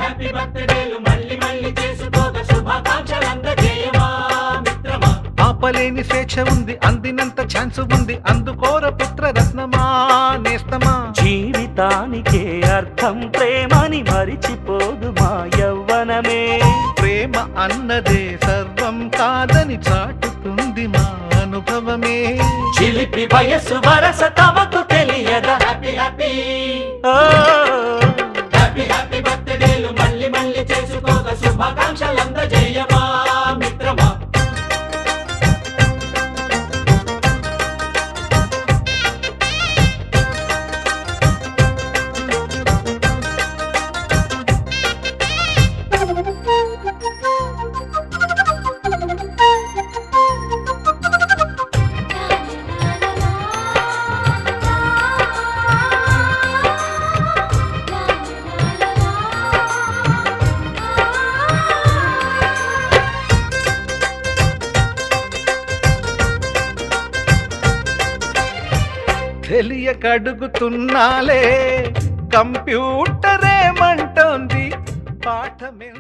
Happy బర్త్డేలు మళ్ళీ మళ్ళీ చేసుకోగా శుభాకాంక్షలు అందజేయవా మిత్రమా. ఆపలేని స్వేచ్ఛ ఉంది, అందినంత ఛాన్స్ ఉంది, అందుకోర పుత్ర రత్నమా నేస్తమా. జీవితానికే అర్థం ప్రేమని మరిచిపోదు మా యవ్వనమే. ప్రేమ అన్నదే సర్వం కాదని చాటుతుంది మా అనుభవమే. చిలిపి వయస్సు వరస తమకు తెలియదా. హ్యాపీ హ్యాపీ ఓ, హ్యాపీ హ్యాపీ బర్త్డేలు మళ్ళీ మళ్ళీ చేసుకోగా శుభాకాంక్షలు అందజేయవా మిత్రమా. తెలియకడుగుతున్నాలే కంప్యూటర్ ఏమంటోంది పాఠమే.